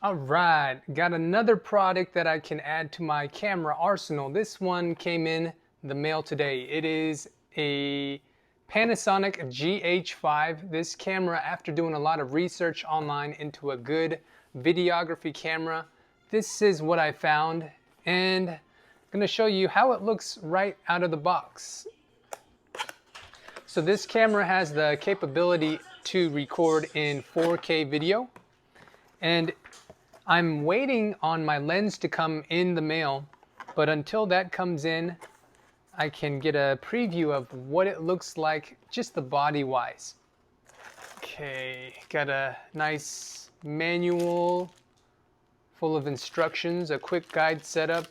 All right, got another product that I can add to my camera arsenal. This one came in the mail today. It is a Panasonic GH5. This camera, after doing a lot of research online into a good videography camera, this is what I found, and I'm going to show you how it looks right out of the box. So this camera has the capability to record in 4K video, and I'm waiting on my lens to come in the mail, but until that comes in, I can get a preview of what it looks like, just the body wise. Okay, got a nice manual full of instructions, a quick guide setup.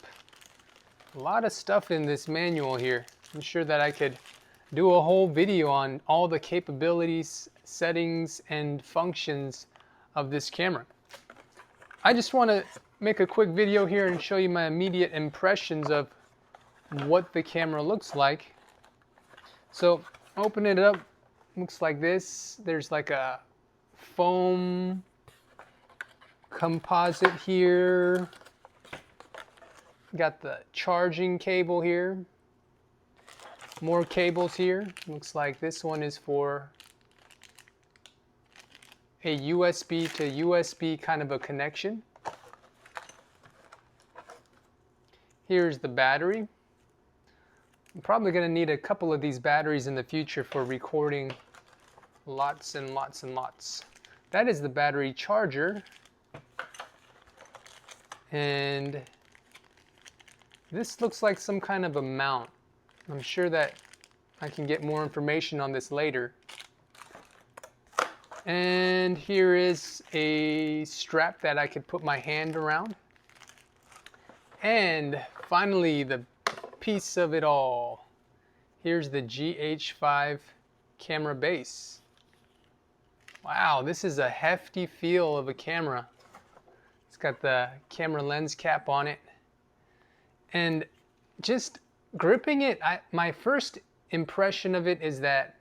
A lot of stuff in this manual here. I'm sure that I could do a whole video on all the capabilities, settings, and functions of this camera. I just want to make a quick video here and show you my immediate impressions of what the camera looks like. So open it up, looks like this. There's like a foam composite here. Got the charging cable here. More cables here. Looks like this one is for a USB to USB kind of a connection. Here's the battery. I'm probably going to need a couple of these batteries in the future for recording lots and lots and lots. That is the battery charger. And this looks like some kind of a mount. I'm sure that I can get more information on this later. And here is a strap that I could put my hand around. And finally, the piece of it all. Here's the GH5 camera base. Wow, this is a hefty feel of a camera. It's got the camera lens cap on it. And just gripping it, my first impression of it is that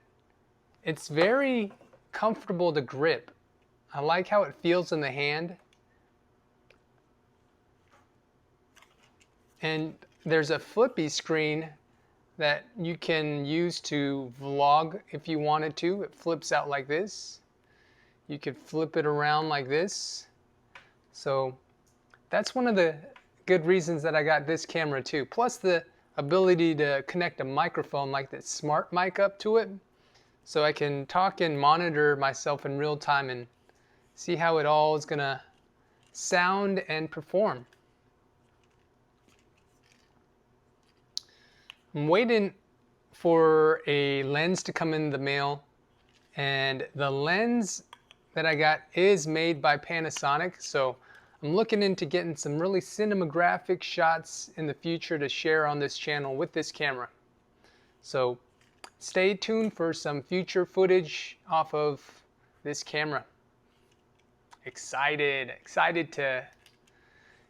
it's very comfortable to grip. I like how it feels in the hand. And there's a flippy screen that you can use to vlog if you wanted to. It flips out like this. You could flip it around like this. So that's one of the good reasons that I got this camera too. Plus the ability to connect a microphone like this smart mic up to it. So I can talk and monitor myself in real time and see how it all is going to sound and perform. I'm waiting for a lens to come in the mail, and the lens that I got is made by Panasonic, so I'm looking into getting some really cinematographic shots in the future to share on this channel with this camera. So stay tuned for some future footage off of this camera. Excited to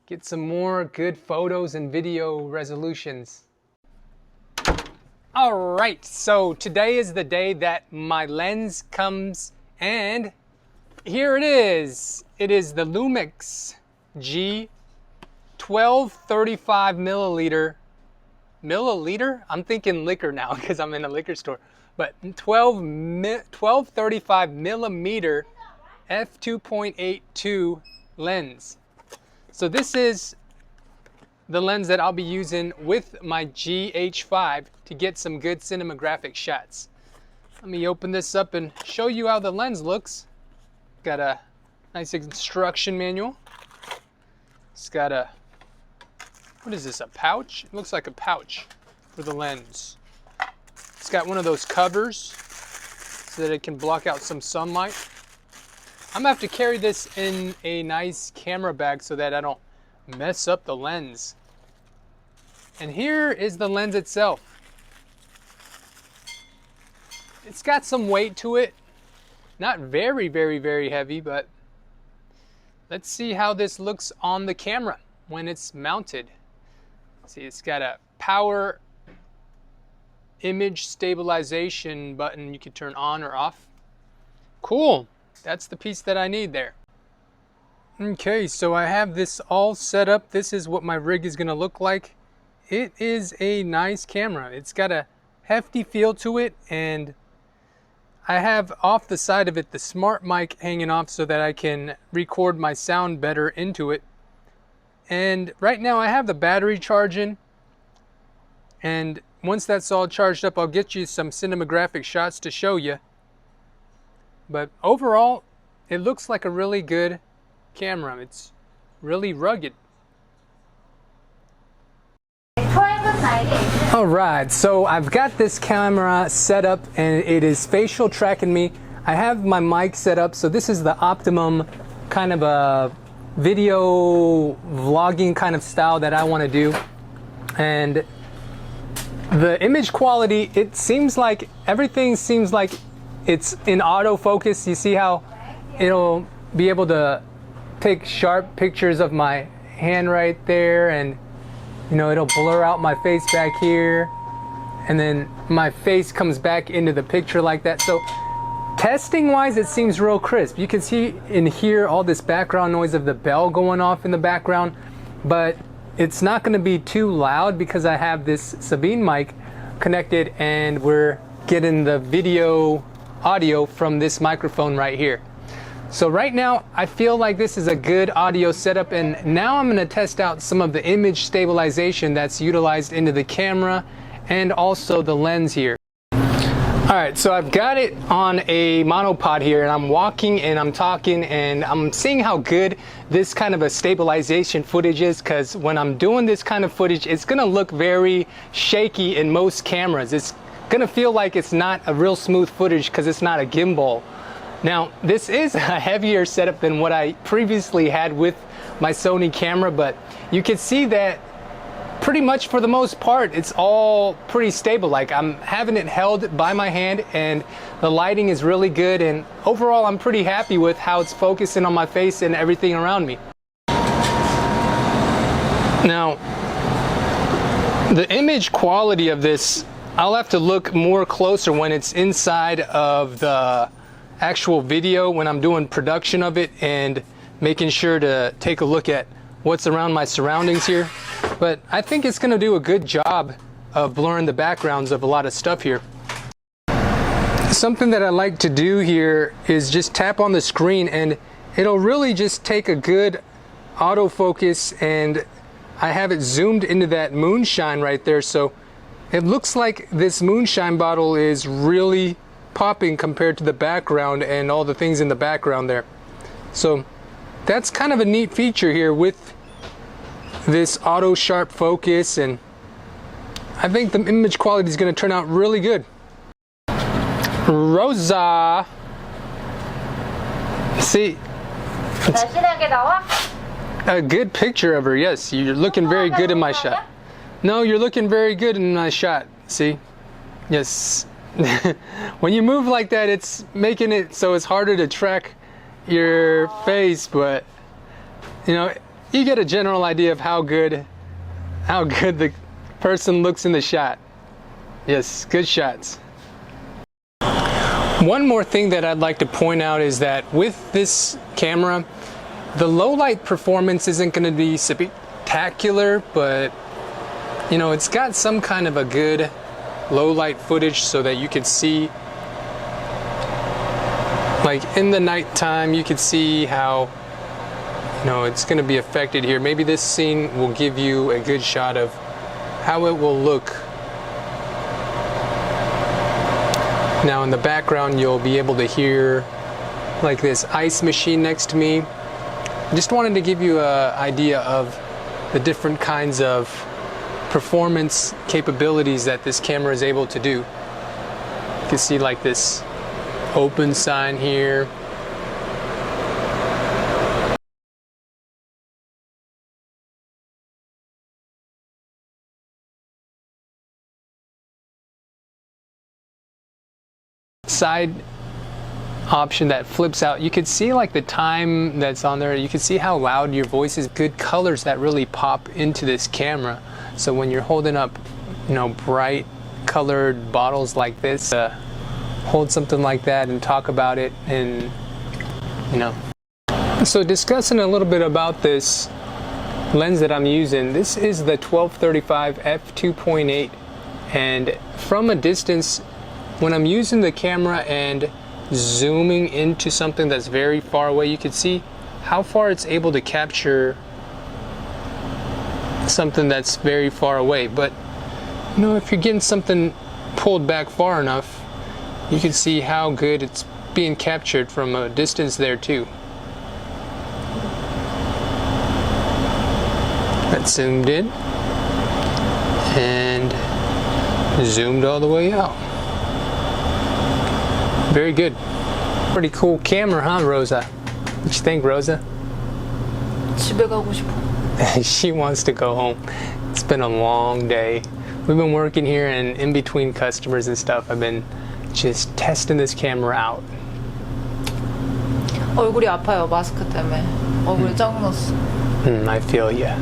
get some more good photos and video resolutions. All right, so today is the day that my lens comes, and here it is. It is the Lumix G12 35 milliliter? I'm thinking liquor now because I'm in a liquor store. But 1235 millimeter f2.82 lens. So this is the lens that I'll be using with my GH5 to get some good cinematographic shots. Let me open this up and show you how the lens looks. Got a nice instruction manual. It's got a, what is this, a pouch? It looks like a pouch for the lens. It's got one of those covers so that it can block out some sunlight. I'm gonna have to carry this in a nice camera bag so that I don't mess up the lens. And here is the lens itself. It's got some weight to it. Not very, very, very heavy, but let's see how this looks on the camera when it's mounted. See, it's got a power image stabilization button you can turn on or off. Cool. That's the piece that I need there. Okay, so I have this all set up. This is what my rig is gonna look like. It is a nice camera. It's got a hefty feel to it, and I have off the side of it the smart mic hanging off so that I can record my sound better into it. And right now I have the battery charging, and once that's all charged up, I'll get you some cinematographic shots to show you. But overall, it looks like a really good camera. It's really rugged. Alright, so I've got this camera set up and it is facial tracking me. I have my mic set up, so this is the optimum kind of a video vlogging kind of style that I want to do. And the image quality, it seems like everything seems like it's in autofocus. You see how it'll be able to take sharp pictures of my hand right there, and you know, it'll blur out my face back here, and then my face comes back into the picture like that. So testing wise, it seems real crisp. You can see and hear all this background noise of the bell going off in the background, but it's not going to be too loud because I have this Sabine mic connected and we're getting the video audio from this microphone right here. So right now I feel like this is a good audio setup, and now I'm going to test out some of the image stabilization that's utilized into the camera and also the lens here. Alright, so I've got it on a monopod here, and I'm walking and I'm talking and I'm seeing how good this kind of a stabilization footage is, because when I'm doing this kind of footage, it's going to look very shaky in most cameras. It's going to feel like it's not a real smooth footage because it's not a gimbal. Now, this is a heavier setup than what I previously had with my Sony camera, but you can see that pretty much for the most part, it's all pretty stable. Like, I'm having it held by my hand and the lighting is really good, and overall I'm pretty happy with how it's focusing on my face and everything around me. Now, the image quality of this, I'll have to look more closer when it's inside of the actual video, when I'm doing production of it and making sure to take a look at what's around my surroundings here. But I think it's going to do a good job of blurring the backgrounds of a lot of stuff here. Something that I like to do here is just tap on the screen and it'll really just take a good autofocus, and I have it zoomed into that moonshine right there, so it looks like this moonshine bottle is really popping compared to the background and all the things in the background there. So that's kind of a neat feature here with this auto sharp focus, and I think the image quality is going to turn out really good. Rosa, see, a good picture of her. Yes, you're looking very good in my shot. No, you're looking very good in my shot. See, yes. When you move like that, it's making it so it's harder to track your face, but you know, you get a general idea of how good the person looks in the shot. Yes, good shots. One more thing that I'd like to point out is that with this camera, the low light performance isn't going to be spectacular, but you know, it's got some kind of a good low light footage so that you can see, like in the nighttime, you can see how, you know, it's going to be affected here. Maybe this scene will give you a good shot of how it will look. Now in the background, you'll be able to hear like this ice machine next to me. Just wanted to give you an idea of the different kinds of performance capabilities that this camera is able to do. You can see like this open sign here. Side option that flips out, you can see like the time that's on there. You can see how loud your voice is. Good colors that really pop into this camera. So when you're holding up, you know, bright colored bottles like this, hold something like that and talk about it, and you know, So discussing a little bit about this lens that I'm using, this is the 1235 f2.8, and from a distance, when I'm using the camera and zooming into something that's very far away, you can see how far it's able to capture something that's very far away. But you know, if you're getting something pulled back far enough, you can see how good it's being captured from a distance there too. That's zoomed in and zoomed all the way out. Very good. Pretty cool camera, huh, Rosa? What you think, Rosa? 집에 가고 싶어. She wants to go home. It's been a long day. We've been working here, and in between customers and stuff, I've been just testing this camera out. 얼굴이 아파요, 마스크 때문에. 얼굴이 짱났어. I feel ya.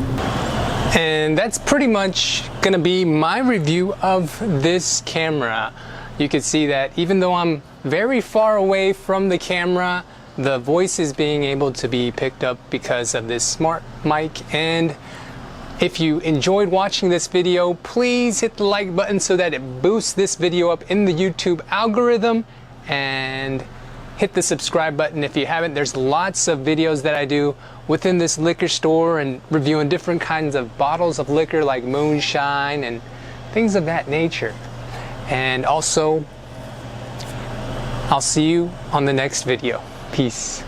And that's pretty much gonna be my review of this camera. You can see that even though I'm very far away from the camera, the voice is being able to be picked up because of this smart mic. And if you enjoyed watching this video, please hit the like button so that it boosts this video up in the YouTube algorithm, and hit the subscribe button if you haven't. There's lots of videos that I do within this liquor store and reviewing different kinds of bottles of liquor like moonshine and things of that nature. And also, I'll see you on the next video. Peace.